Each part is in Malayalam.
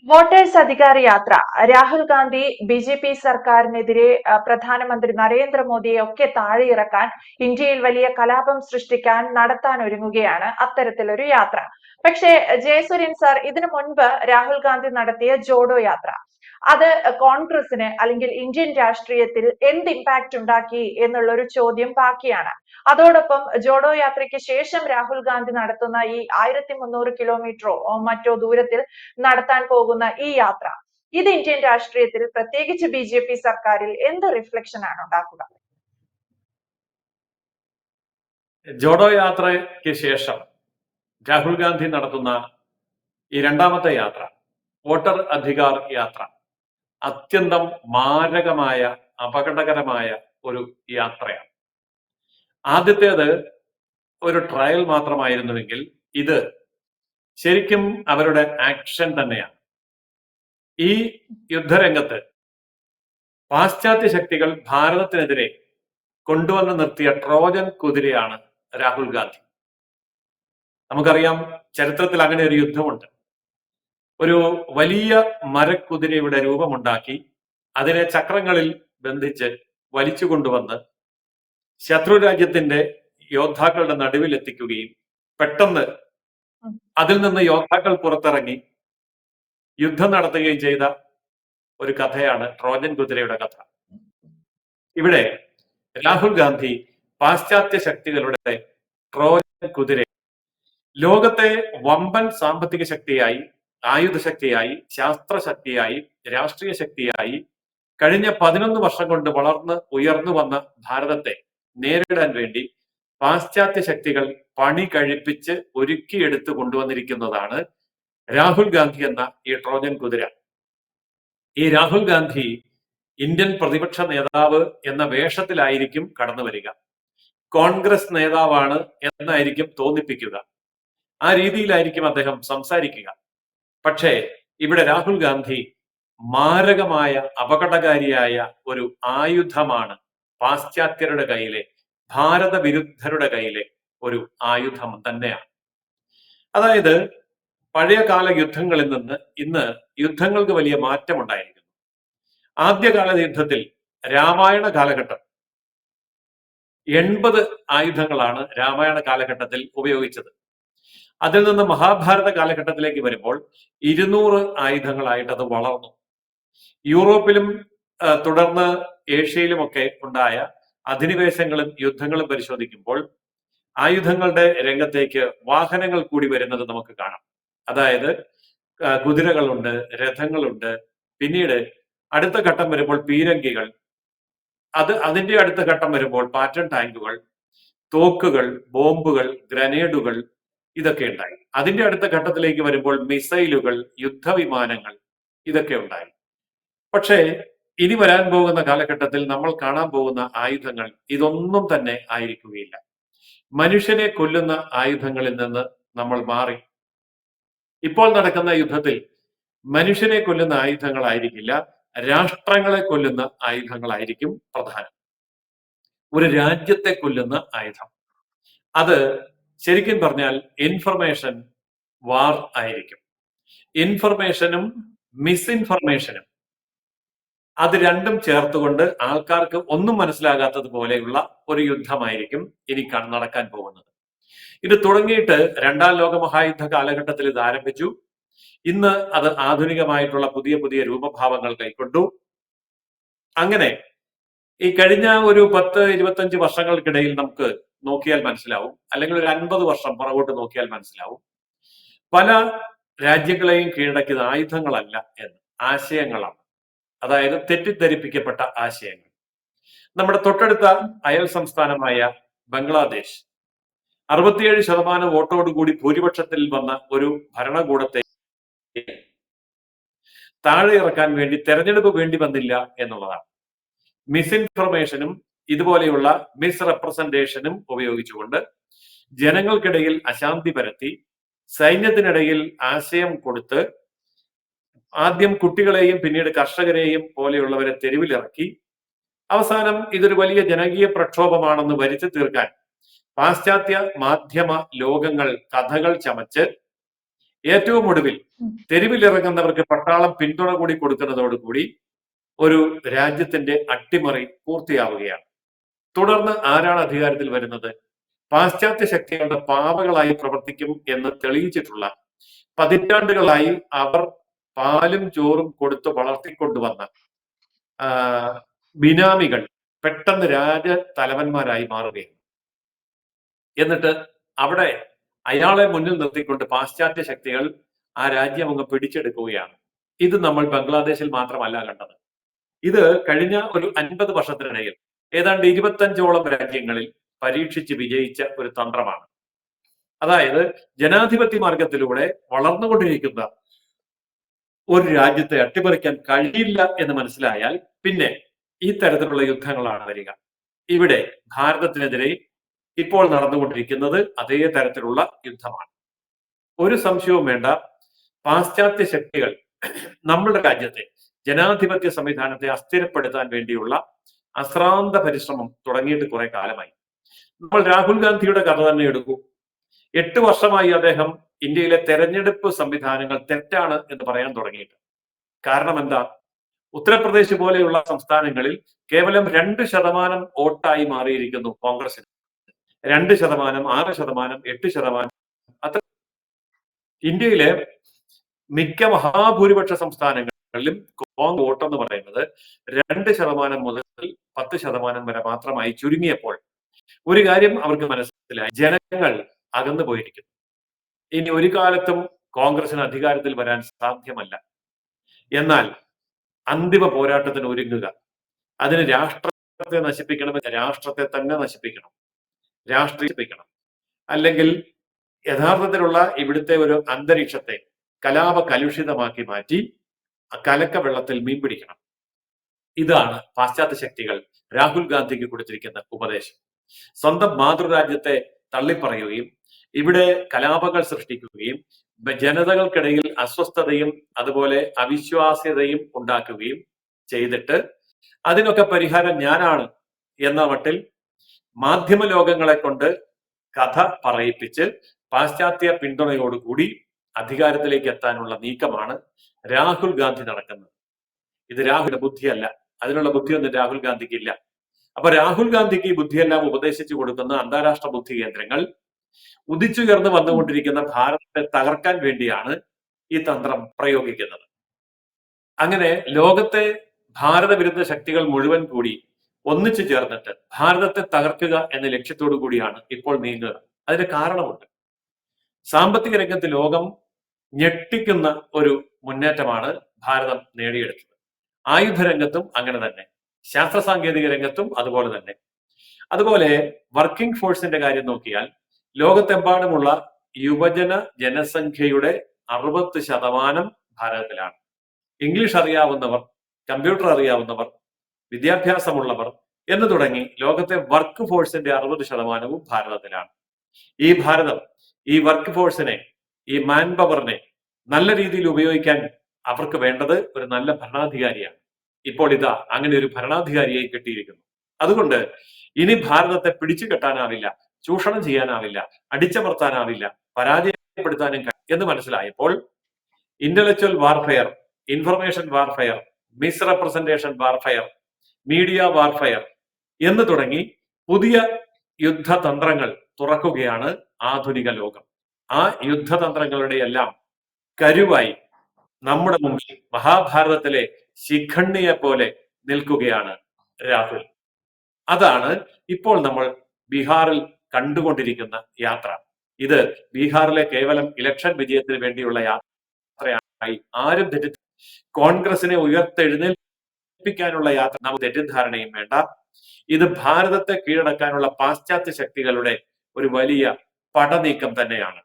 വോട്ടേഴ്സ് അധികാർ യാത്ര രാഹുൽ ഗാന്ധി ബി.ജെ.പി. സർക്കാരിനെതിരെ പ്രധാനമന്ത്രി നരേന്ദ്രമോദിയെ ഒക്കെ താഴെയിറക്കാൻ ഇന്ത്യയിൽ വലിയ കലാപം സൃഷ്ടിക്കാൻ നടത്താൻ ഒരുങ്ങുകയാണ് അത്തരത്തിലൊരു യാത്ര. പക്ഷേ ജയസൂര്യൻ സാർ, ഇതിനു മുൻപ് രാഹുൽ ഗാന്ധി നടത്തിയ ജോഡോ യാത്ര അത് കോൺഗ്രസിന് അല്ലെങ്കിൽ ഇന്ത്യൻ രാഷ്ട്രീയത്തിൽ എന്ത് ഇമ്പാക്ട് ഉണ്ടാക്കി എന്നുള്ള ഒരു ചോദ്യം ബാക്കിയാണ്. അതോടൊപ്പം ജോഡോ യാത്രയ്ക്ക് ശേഷം രാഹുൽ ഗാന്ധി നടത്തുന്ന ഈ 1300 കിലോമീറ്ററോ മറ്റോ ദൂരത്തിൽ നടത്താൻ പോകുന്ന ഈ യാത്ര ഇത് ഇന്ത്യൻ രാഷ്ട്രീയത്തിൽ പ്രത്യേകിച്ച് ബി.ജെ.പി. സർക്കാരിൽ എന്ത് റിഫ്ലക്ഷൻ ആണ് ഉണ്ടാക്കുക? ജോഡോ യാത്രയ്ക്ക് ശേഷം രാഹുൽ ഗാന്ധി നടത്തുന്ന ഈ രണ്ടാമത്തെ യാത്ര, വോട്ടർ അധികാർ യാത്ര, അത്യന്തം മാരകമായ അപകടകരമായ ഒരു യാത്രയാണ്. ആദ്യത്തേത് ഒരു ട്രയൽ മാത്രമായിരുന്നുവെങ്കിൽ ഇത് ശരിക്കും അവരുടെ ആക്ഷൻ തന്നെയാണ്. ഈ യുദ്ധരംഗത്ത് പാശ്ചാത്യ ശക്തികൾ ഭാരതത്തിനെതിരെ കൊണ്ടുവന്ന് നിർത്തിയ ട്രോജൻ കുതിരയാണ് രാഹുൽ ഗാന്ധി. നമുക്കറിയാം, ചരിത്രത്തിൽ അങ്ങനെ ഒരു യുദ്ധമുണ്ട്. ഒരു വലിയ മരക്കുതിരയുടെ രൂപമുണ്ടാക്കി അതിനെ ചക്രങ്ങളിൽ ബന്ധിച്ച് വലിച്ചു കൊണ്ടുവന്ന് ശത്രു രാജ്യത്തിന്റെ യോദ്ധാക്കളുടെ നടുവിൽ എത്തിക്കുകയും പെട്ടെന്ന് അതിൽ നിന്ന് യോദ്ധാക്കൾ പുറത്തിറങ്ങി യുദ്ധം നടത്തുകയും ചെയ്ത ഒരു കഥയാണ് ട്രോജൻ കുതിരയുടെ കഥ. ഇവിടെ രാഹുൽ ഗാന്ധി പാശ്ചാത്യ ശക്തികളുടെ ട്രോജൻ കുതിര ലോകത്തെ വമ്പൻ സാമ്പത്തിക ശക്തിയായി, ആയുധ ശക്തിയായി, ശാസ്ത്രശക്തിയായി, രാഷ്ട്രീയ ശക്തിയായി കഴിഞ്ഞ 11 വർഷം കൊണ്ട് വളർന്ന് ഉയർന്നു വന്ന ഭാരതത്തെ നേരിടാൻ വേണ്ടി പാശ്ചാത്യ ശക്തികൾ പണി കഴിപ്പിച്ച് ഒരുക്കിയെടുത്ത് കൊണ്ടുവന്നിരിക്കുന്നതാണ് രാഹുൽ ഗാന്ധി എന്ന ഈ ട്രോജൻ കുതിര. ഈ രാഹുൽ ഗാന്ധി ഇന്ത്യൻ പ്രതിപക്ഷ നേതാവ് എന്ന വേഷത്തിലായിരിക്കും കടന്നു വരിക. കോൺഗ്രസ് നേതാവാണ് എന്നായിരിക്കും തോന്നിപ്പിക്കുക. ആ രീതിയിലായിരിക്കും അദ്ദേഹം സംസാരിക്കുക. പക്ഷേ ഇവിടെ രാഹുൽ ഗാന്ധി മാരകമായ അപകടകാരിയായ ഒരു ആയുധമാണ്. പാശ്ചാത്യരുടെ കയ്യിലെ, ഭാരത വിരുദ്ധരുടെ കയ്യിലെ ഒരു ആയുധം തന്നെയാണ്. അതായത് പഴയകാല യുദ്ധങ്ങളിൽ നിന്ന് ഇന്ന് യുദ്ധങ്ങൾക്ക് വലിയ മാറ്റമുണ്ടായിരിക്കുന്നു. ആദ്യകാല യുദ്ധത്തിൽ രാമായണ കാലഘട്ടം 80 ആയുധങ്ങളാണ് രാമായണ കാലഘട്ടത്തിൽ ഉപയോഗിച്ചത്. അതിൽ നിന്ന് മഹാഭാരത കാലഘട്ടത്തിലേക്ക് വരുമ്പോൾ 200 ആയുധങ്ങളായിട്ട് അത് വളർന്നു. യൂറോപ്പിലും തുടർന്ന് ഏഷ്യയിലുമൊക്കെ ഉണ്ടായ അധിനിവേശങ്ങളും യുദ്ധങ്ങളും പരിശോധിക്കുമ്പോൾ ആയുധങ്ങളുടെ രംഗത്തേക്ക് വാഹനങ്ങൾ കൂടി വരുന്നത് നമുക്ക് കാണാം. അതായത് കുതിരകളുണ്ട്, രഥങ്ങളുണ്ട്, പിന്നീട് അടുത്ത ഘട്ടം വരുമ്പോൾ പീരങ്കികൾ, അതിന്റെ അടുത്ത ഘട്ടം വരുമ്പോൾ പാറ്റൺ ടാങ്കുകൾ, തോക്കുകൾ, ബോംബുകൾ, ഗ്രനേഡുകൾ, ഇതൊക്കെ ഉണ്ടായി. അതിന്റെ അടുത്ത ഘട്ടത്തിലേക്ക് വരുമ്പോൾ മിസൈലുകൾ, യുദ്ധവിമാനങ്ങൾ, ഇതൊക്കെ ഉണ്ടായി. പക്ഷേ ഇനി വരാൻ പോകുന്ന കാലഘട്ടത്തിൽ നമ്മൾ കാണാൻ പോകുന്ന ആയുധങ്ങൾ ഇതൊന്നും തന്നെ ആയിരിക്കുകയില്ല. മനുഷ്യനെ കൊല്ലുന്ന ആയുധങ്ങളിൽ നിന്ന് നമ്മൾ മാറി ഇപ്പോൾ നടക്കുന്ന യുദ്ധത്തിൽ മനുഷ്യനെ കൊല്ലുന്ന ആയുധങ്ങളായിരിക്കില്ല, രാഷ്ട്രങ്ങളെ കൊല്ലുന്ന ആയുധങ്ങളായിരിക്കും പ്രധാനം. ഒരു രാജ്യത്തെ കൊല്ലുന്ന ആയുധം, അത് ശരിക്കും പറഞ്ഞാൽ ഇൻഫർമേഷൻ വാർ ആയിരിക്കും. ഇൻഫർമേഷനും മിസ്ഇൻഫർമേഷനും അത് രണ്ടും ചേർത്തുകൊണ്ട് ആൾക്കാർക്ക് ഒന്നും മനസ്സിലാകാത്തത് പോലെയുള്ള ഒരു യുദ്ധമായിരിക്കും ഇനി നടക്കാൻ പോകുന്നത്. ഇത് തുടങ്ങിയിട്ട് 2ാം ലോക മഹായുദ്ധ കാലഘട്ടത്തിൽ ഇത് ആരംഭിച്ചു. ഇന്ന് അത് ആധുനികമായിട്ടുള്ള പുതിയ പുതിയ രൂപഭാവങ്ങൾ കൈക്കൊണ്ടു. അങ്ങനെ ഈ കഴിഞ്ഞ ഒരു 10-25 വർഷങ്ങൾക്കിടയിൽ നമുക്ക് നോക്കിയാൽ മനസ്സിലാവും, അല്ലെങ്കിൽ ഒരു 50 വർഷം പുറകോട്ട് നോക്കിയാൽ മനസ്സിലാവും, പല രാജ്യങ്ങളെയും കീഴടക്കിയത് ആയുധങ്ങളല്ല എന്ന്, ആശയങ്ങളാണ്. അതായത് തെറ്റിദ്ധരിപ്പിക്കപ്പെട്ട ആശയങ്ങൾ. നമ്മുടെ തൊട്ടടുത്ത അയൽ സംസ്ഥാനമായ ബംഗ്ലാദേശ് 67% വോട്ടോടുകൂടി ഭൂരിപക്ഷത്തിൽ വന്ന ഒരു ഭരണകൂടത്തെ താഴെ ഇറക്കാൻ വേണ്ടി തെരഞ്ഞെടുപ്പ് വേണ്ടി വന്നില്ല എന്നുള്ളതാണ്. മിസ്ഇൻഫർമേഷനും ഇതുപോലെയുള്ള മിസ് റെപ്രസെന്റേഷനും ഉപയോഗിച്ചുകൊണ്ട് ജനങ്ങൾക്കിടയിൽ അശാന്തി പരത്തി, സൈന്യത്തിനിടയിൽ ആശയം കൊടുത്ത്, ആദ്യം കുട്ടികളെയും പിന്നീട് കർഷകരെയും പോലെയുള്ളവരെ തെരുവിലിറക്കി, അവസാനം ഇതൊരു വലിയ ജനകീയ പ്രക്ഷോഭമാണെന്ന് വരുത്തി തീർക്കാൻ പാശ്ചാത്യ മാധ്യമ ലോകങ്ങൾ കഥകൾ ചമച്ച് ഏറ്റവും ഒടുവിൽ തെരുവിലിറങ്ങുന്നവർക്ക് പട്ടാളം പിന്തുണ കൂടി കൊടുക്കുന്നതോടുകൂടി ഒരു രാജ്യത്തിന്റെ അട്ടിമറി പൂർത്തിയാവുകയാണ്. തുടർന്ന് ആരാണ് അധികാരത്തിൽ വരുന്നത്? പാശ്ചാത്യ ശക്തികളുടെ പാവകളായി പ്രവർത്തിക്കും എന്ന് തെളിയിച്ചിട്ടുള്ള, പതിറ്റാണ്ടുകളായി അവർ പാലും ചോറും കൊടുത്ത് വളർത്തിക്കൊണ്ടുവന്ന ബിനാമികൾ പെട്ടെന്ന് രാജതലവന്മാരായി മാറുകയാണ്. എന്നിട്ട് അവിടെ അയാളെ മുന്നിൽ നിർത്തിക്കൊണ്ട് പാശ്ചാത്യ ശക്തികൾ ആ രാജ്യം അങ്ങ് പിടിച്ചെടുക്കുകയാണ്. ഇത് നമ്മൾ ബംഗ്ലാദേശിൽ മാത്രമല്ല കണ്ടത്. ഇത് കഴിഞ്ഞ ഒരു 50 വർഷത്തിനിടയിൽ ഏതാണ്ട് 25ഓളം രാജ്യങ്ങളിൽ പരീക്ഷിച്ച് വിജയിച്ച ഒരു തന്ത്രമാണ്. അതായത് ജനാധിപത്യ മാർഗത്തിലൂടെ വളർന്നുകൊണ്ടിരിക്കുന്ന ഒരു രാജ്യത്തെ അട്ടിമറിക്കാൻ കഴിയില്ല എന്ന് മനസ്സിലായാൽ പിന്നെ ഈ തരത്തിലുള്ള യുദ്ധങ്ങളാണ് വരിക. ഇവിടെ ഭാരതത്തിനെതിരെ ഇപ്പോൾ നടന്നുകൊണ്ടിരിക്കുന്നത് അതേ തരത്തിലുള്ള യുദ്ധമാണ്. ഒരു സംശയവും വേണ്ട, പാശ്ചാത്യ ശക്തികൾ നമ്മുടെ രാജ്യത്തെ ജനാധിപത്യ സംവിധാനത്തെ അസ്ഥിരപ്പെടുത്താൻ വേണ്ടിയുള്ള അശ്രാന്ത പരിശ്രമം തുടങ്ങിയിട്ട് കുറെ കാലമായി. നമ്മൾ രാഹുൽ ഗാന്ധിയുടെ കഥ തന്നെ എടുക്കൂ. 8 വർഷമായി അദ്ദേഹം ഇന്ത്യയിലെ തെരഞ്ഞെടുപ്പ് സംവിധാനങ്ങൾ തെറ്റാണ് എന്ന് പറയാൻ തുടങ്ങിയിട്ട്. കാരണം എന്താ? ഉത്തർപ്രദേശ് പോലെയുള്ള സംസ്ഥാനങ്ങളിൽ കേവലം 2% വോട്ടായി മാറിയിരിക്കുന്നു കോൺഗ്രസിന്. 2%, 6%, 8%. അത്ര ഇന്ത്യയിലെ മിക്ക മഹാഭൂരിപക്ഷ സംസ്ഥാനങ്ങളിലും കോൺഗ്രസ് വോട്ടെന്ന് പറയുന്നത് 2% മുതൽ 10% വരെ മാത്രമായി ചുരുങ്ങിയപ്പോൾ ഒരു കാര്യം അവർക്ക് മനസ്സിലായി, ജനങ്ങൾ അകന്നു പോയിരിക്കുന്നു. ഇനി ഒരു കാലത്തും കോൺഗ്രസിന് അധികാരത്തിൽ വരാൻ സാധ്യമല്ല. എന്നാൽ അന്തിമ പോരാട്ടത്തിന് ഒരുങ്ങുക. അതിന് രാഷ്ട്രത്തെ നശിപ്പിക്കണമെങ്കിൽ രാഷ്ട്രത്തെ തന്നെ നശിപ്പിക്കണം, രാഷ്ട്രീയപ്പിക്കണം. അല്ലെങ്കിൽ യഥാർത്ഥത്തിലുള്ള ഇവിടുത്തെ ഒരു അന്തരീക്ഷത്തെ കലാപ കലുഷിതമാക്കി മാറ്റി കലക്ക വെള്ളത്തിൽ മീൻ പിടിക്കണം. ഇതാണ് പാശ്ചാത്യ ശക്തികൾ രാഹുൽ ഗാന്ധിക്ക് കൊടുത്തിരിക്കുന്ന ഉപദേശം. സ്വന്തം മാതൃരാജ്യത്തെ തള്ളിപ്പറയുകയും ഇവിടെ കലാപങ്ങൾ സൃഷ്ടിക്കുകയും ജനതകൾക്കിടയിൽ അസ്വസ്ഥതയും അതുപോലെ അവിശ്വാസ്യതയും ഉണ്ടാക്കുകയും ചെയ്തിട്ട് അതിനൊക്കെ പരിഹാരം ഞാനാണ് എന്ന മട്ടിൽ മാധ്യമ ലോകങ്ങളെ കൊണ്ട് കഥ പറയിപ്പിച്ച് പാശ്ചാത്യ പിന്തുണയോടുകൂടി അധികാരത്തിലേക്ക് എത്താനുള്ള നീക്കമാണ് രാഹുൽ ഗാന്ധി നടക്കുന്നത്. ഇത് രാഹുലിന്റെ ബുദ്ധിയല്ല, അതിനുള്ള ബുദ്ധിയൊന്നും രാഹുൽ ഗാന്ധിക്ക് ഇല്ല. അപ്പൊ രാഹുൽ ഗാന്ധിക്ക് ഈ ബുദ്ധിയെല്ലാം ഉപദേശിച്ചു കൊടുക്കുന്ന അന്താരാഷ്ട്ര ബുദ്ധി കേന്ദ്രങ്ങൾ ഉദിച്ചുയർന്നു വന്നുകൊണ്ടിരിക്കുന്ന ഭാരതത്തെ തകർക്കാൻ വേണ്ടിയാണ് ഈ തന്ത്രം പ്രയോഗിക്കുന്നത്. അങ്ങനെ ലോകത്തെ ഭാരത വിരുദ്ധ ശക്തികൾ മുഴുവൻ കൂടി ഒന്നിച്ചു ചേർന്നിട്ട് ഭാരതത്തെ തകർക്കുക എന്ന ലക്ഷ്യത്തോടു കൂടിയാണ് ഇപ്പോൾ നീങ്ങുക. അതിന് കാരണമുണ്ട്. സാമ്പത്തിക രംഗത്ത് ലോകം ഞെട്ടിക്കുന്ന ഒരു മുന്നേറ്റമാണ് ഭാരതം നേടിയെടുത്തത്. ആയുധ രംഗത്തും അങ്ങനെ തന്നെ, ശാസ്ത്ര സാങ്കേതിക രംഗത്തും അതുപോലെ തന്നെ. അതുപോലെ വർക്കിംഗ് ഫോഴ്സിന്റെ കാര്യം നോക്കിയാൽ ലോകത്തെമ്പാടുമുള്ള യുവജന ജനസംഖ്യയുടെ 60% ഭാരതത്തിലാണ്. ഇംഗ്ലീഷ് അറിയാവുന്നവർ, കമ്പ്യൂട്ടർ അറിയാവുന്നവർ, വിദ്യാഭ്യാസമുള്ളവർ എന്ന് തുടങ്ങി ലോകത്തെ വർക്ക് ഫോഴ്സിന്റെ 60% ഭാരതത്തിലാണ്. ഈ ഭാരതം ഈ വർക്ക് ഫോഴ്സിനെ, ഈ മാൻ പവറിനെ നല്ല രീതിയിൽ ഉപയോഗിക്കാൻ അവർക്ക് വേണ്ടത് ഒരു നല്ല ഭരണാധികാരിയാണ്. ഇപ്പോൾ ഇതാ അങ്ങനെ ഒരു ഭരണാധികാരിയെ കിട്ടിയിരിക്കുന്നു. അതുകൊണ്ട് ഇനി ഭാരതത്തെ പിടിച്ചു കെട്ടാനാവില്ല, ചൂഷണം ചെയ്യാനാവില്ല, അടിച്ചമർത്താനാവില്ല, പരാജയപ്പെടുത്താനും എന്ന് മനസ്സിലായപ്പോൾ intellectual warfare, information warfare, misrepresentation warfare, media warfare എന്ന് തുടങ്ങി പുതിയ യുദ്ധതന്ത്രങ്ങൾ തുറക്കുകയാണ് ആധുനിക ലോകം. ആ യുദ്ധതന്ത്രങ്ങളുടെ എല്ലാം കരുവായി നമ്മുടെ മുമ്പിൽ മഹാഭാരതത്തിലെ ശിഖണ്ഡിയെ പോലെ നിൽക്കുകയാണ് രാഹുൽ. അതാണ് ഇപ്പോൾ നമ്മൾ ബീഹാറിൽ കണ്ടുകൊണ്ടിരിക്കുന്ന യാത്ര. ഇത് ബീഹാറിലെ കേവലം ഇലക്ഷൻ വിജയത്തിന് വേണ്ടിയുള്ള യാത്രയായി ആരും കോൺഗ്രസിനെ ഉയർത്തെഴുന്നേൽപ്പിക്കാനുള്ള യാത്ര നമുക്ക് തെറ്റിദ്ധാരണയും വേണ്ട. ഇത് ഭാരതത്തെ കീഴടക്കാനുള്ള പാശ്ചാത്യ ശക്തികളുടെ ഒരു വലിയ പടനീക്കം തന്നെയാണ്.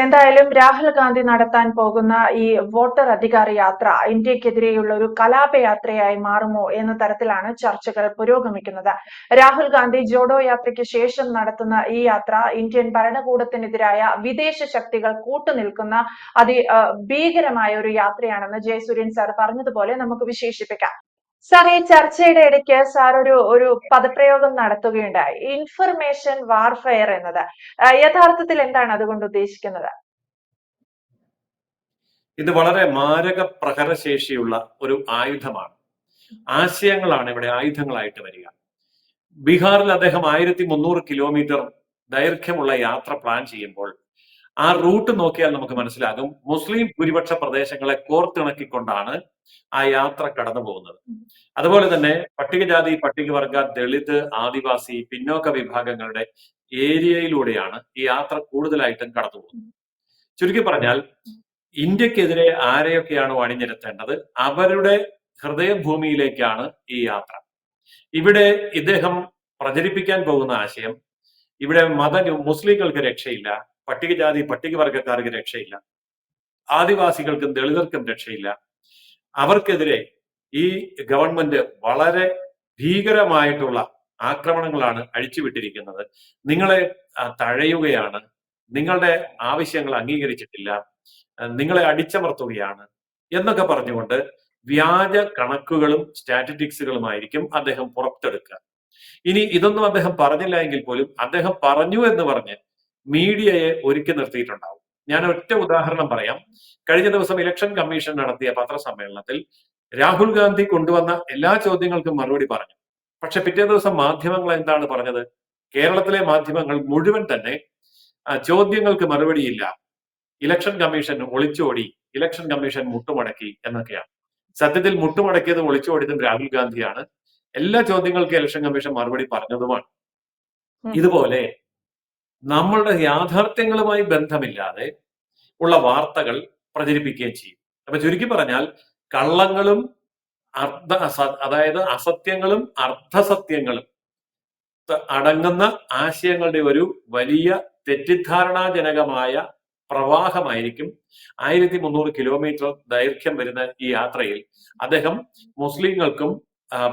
എന്തായാലും രാഹുൽ ഗാന്ധി നടത്താൻ പോകുന്ന ഈ വോട്ടർ അധികാര യാത്ര ഇന്ത്യക്കെതിരെയുള്ള ഒരു കലാപയാത്രയായി മാറുമോ എന്ന തരത്തിലാണ് ചർച്ചകൾ പുരോഗമിക്കുന്നത്. രാഹുൽ ഗാന്ധി ജോഡോ യാത്രയ്ക്ക് ശേഷം നടത്തുന്ന ഈ യാത്ര ഇന്ത്യൻ ഭരണകൂടത്തിനെതിരായ വിദേശ ശക്തികൾ കൂട്ടുനിൽക്കുന്ന ഭീകരമായ ഒരു യാത്രയാണെന്ന് ജയസൂര്യൻ സാർ പറഞ്ഞതുപോലെ നമുക്ക് വിശേഷിപ്പിക്കാം. സാർ, ഈ ചർച്ചയുടെ ഇടയ്ക്ക് സാർ ഒരു പദപ്രയോഗം നടത്തുകയുണ്ടായി, ഇൻഫർമേഷൻ വാർഫെയർ എന്നത്. യഥാർത്ഥത്തിൽ എന്താണ് അതുകൊണ്ട് ഉദ്ദേശിക്കുന്നത്? ഇത് വളരെ മാരക പ്രഹരശേഷിയുള്ള ഒരു ആയുധമാണ്. ആശയങ്ങളാണ് ഇവിടെ ആയുധങ്ങളായിട്ട് വരിക. ബീഹാറിൽ അദ്ദേഹം 1300 കിലോമീറ്റർ ദൈർഘ്യമുള്ള യാത്ര പ്ലാൻ ചെയ്യുമ്പോൾ ആ റൂട്ട് നോക്കിയാൽ നമുക്ക് മനസ്സിലാകും മുസ്ലിം ഭൂരിപക്ഷ പ്രദേശങ്ങളെ കോർത്തിണക്കിക്കൊണ്ടാണ് ആ യാത്ര കടന്നു പോകുന്നത്. അതുപോലെ തന്നെ പട്ടികജാതി, പട്ടികവർഗ, ദളിത്, ആദിവാസി, പിന്നോക്ക വിഭാഗങ്ങളുടെ ഏരിയയിലൂടെയാണ് ഈ യാത്ര കൂടുതലായിട്ടും കടന്നു പോകുന്നത്. ചുരുക്കി പറഞ്ഞാൽ ഇന്ത്യക്കെതിരെ ആരെയൊക്കെയാണോ അണിനിരത്തേണ്ടത് അവരുടെ ഹൃദയഭൂമിയിലേക്കാണ് ഈ യാത്ര. ഇവിടെ ഇദ്ദേഹം പ്രചരിപ്പിക്കാൻ പോകുന്ന ആശയം, ഇവിടെ മുസ്ലിങ്ങൾക്ക് രക്ഷയില്ല, പട്ടികജാതി പട്ടികവർഗക്കാർക്ക് രക്ഷയില്ല, ആദിവാസികൾക്കും ദളിതർക്കും രക്ഷയില്ല, അവർക്കെതിരെ ഈ ഗവൺമെന്റ് വളരെ ഭീകരമായിട്ടുള്ള ആക്രമണങ്ങളാണ് അഴിച്ചുവിട്ടിരിക്കുന്നത്, നിങ്ങളെ തഴയുകയാണ്, നിങ്ങളുടെ ആവശ്യങ്ങൾ അംഗീകരിച്ചിട്ടില്ല, നിങ്ങളെ അടിച്ചമർത്തുകയാണ് എന്നൊക്കെ പറഞ്ഞുകൊണ്ട് വ്യാജ കണക്കുകളും സ്റ്റാറ്റിസ്റ്റിക്സുകളുമായിരിക്കും അദ്ദേഹം പുറത്തെടുക്കുക. ഇനി ഇതൊന്നും അദ്ദേഹം പറഞ്ഞില്ല എങ്കിൽ പോലും അദ്ദേഹം പറഞ്ഞു എന്ന് പറഞ്ഞ് മീഡിയയെ ഒരുക്കി നിർത്തിയിട്ടുണ്ടാവും. ഞാൻ ഒറ്റ ഉദാഹരണം പറയാം. കഴിഞ്ഞ ദിവസം ഇലക്ഷൻ കമ്മീഷൻ നടത്തിയ പത്രസമ്മേളനത്തിൽ രാഹുൽ ഗാന്ധി കൊണ്ടുവന്ന എല്ലാ ചോദ്യങ്ങൾക്കും മറുപടി പറഞ്ഞു. പക്ഷെ പിറ്റേ ദിവസം മാധ്യമങ്ങൾ എന്താണ് പറഞ്ഞത്? കേരളത്തിലെ മാധ്യമങ്ങൾ മുഴുവൻ തന്നെ ചോദ്യങ്ങൾക്ക് മറുപടിയില്ല, ഇലക്ഷൻ കമ്മീഷൻ ഒളിച്ചോടി, ഇലക്ഷൻ കമ്മീഷൻ മുട്ടുമടക്കി എന്നൊക്കെയാണ്. സത്യത്തിൽ മുട്ടുമടക്കിയതും ഒളിച്ചോടിയതും രാഹുൽ ഗാന്ധിയാണ്. എല്ലാ ചോദ്യങ്ങൾക്കും ഇലക്ഷൻ കമ്മീഷൻ മറുപടി പറഞ്ഞതുമാണ്. ഇതുപോലെ നമ്മളുടെ യാഥാർത്ഥ്യങ്ങളുമായി ബന്ധമില്ലാതെ ഉള്ള വാർത്തകൾ പ്രചരിപ്പിക്കുകയും ചെയ്യും. അപ്പൊ ചുരുക്കി പറഞ്ഞാൽ കള്ളങ്ങളും അതായത് അസത്യങ്ങളും അർദ്ധസത്യങ്ങളും അടങ്ങുന്ന ആശയങ്ങളുടെ ഒരു വലിയ തെറ്റിദ്ധാരണാജനകമായ പ്രവാഹമായിരിക്കും 1300 കിലോമീറ്റർ ദൈർഘ്യം വരുന്ന ഈ യാത്രയിൽ അദ്ദേഹം മുസ്ലിങ്ങൾക്കും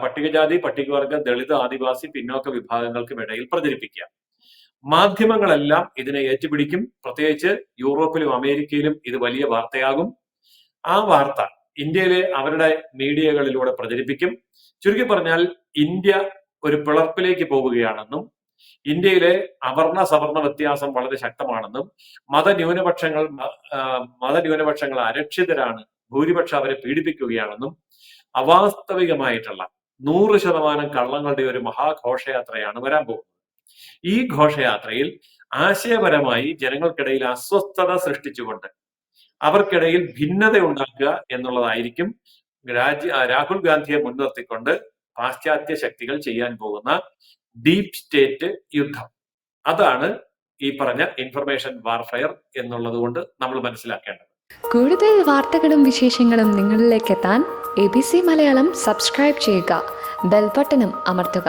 പട്ടികജാതി, പട്ടികവർഗ, ദളിത്, ആദിവാസി, പിന്നോക്ക വിഭാഗങ്ങൾക്കും ഇടയിൽ പ്രചരിപ്പിക്കുക. മാധ്യമങ്ങളെല്ലാം ഇതിനെ ഏറ്റുപിടിക്കും. പ്രത്യേകിച്ച് യൂറോപ്പിലും അമേരിക്കയിലും ഇത് വലിയ വാർത്തയാകും. ആ വാർത്ത ഇന്ത്യയിലെ അവരുടെ മീഡിയകളിലൂടെ പ്രചരിപ്പിക്കും. ചുരുക്കി പറഞ്ഞാൽ ഇന്ത്യ ഒരു പിളർപ്പിലേക്ക് പോവുകയാണെന്നും ഇന്ത്യയിലെ അവർണ സവർണ വ്യത്യാസം വളരെ ശക്തമാണെന്നും മതന്യൂനപക്ഷങ്ങൾ അരക്ഷിതരാണ്, ഭൂരിപക്ഷം അവരെ പീഡിപ്പിക്കുകയാണെന്നും അവാസ്തവികമായിട്ടുള്ള 100% കള്ളങ്ങളുടെ ഒരു മഹാഘോഷയാത്രയാണ് വരാൻ പോകുന്നത്. ഈ ഘോഷയാത്രയിൽ ആശയപരമായി ജനങ്ങൾക്കിടയിൽ അസ്വസ്ഥത സൃഷ്ടിച്ചുകൊണ്ട് അവർക്കിടയിൽ ഭിന്നത ഉണ്ടാക്കുക എന്നുള്ളതായിരിക്കും രാഹുൽ ഗാന്ധിയെ മുൻനിർത്തിക്കൊണ്ട് പാശ്ചാത്യ ശക്തികൾ ചെയ്യാൻ പോകുന്ന ഡീപ് സ്റ്റേറ്റ് യുദ്ധം. അതാണ് ഈ പറഞ്ഞ ഇൻഫർമേഷൻ വാർഫെയർ എന്നുള്ളത് കൊണ്ട് നമ്മൾ മനസ്സിലാക്കേണ്ടത്. കൂടുതൽ വാർത്തകളും വിശേഷങ്ങളും നിങ്ങളിലേക്ക് എത്താൻ ABC മലയാളം സബ്സ്ക്രൈബ് ചെയ്യുക, ബെൽ ബട്ടണും അമർത്തുക.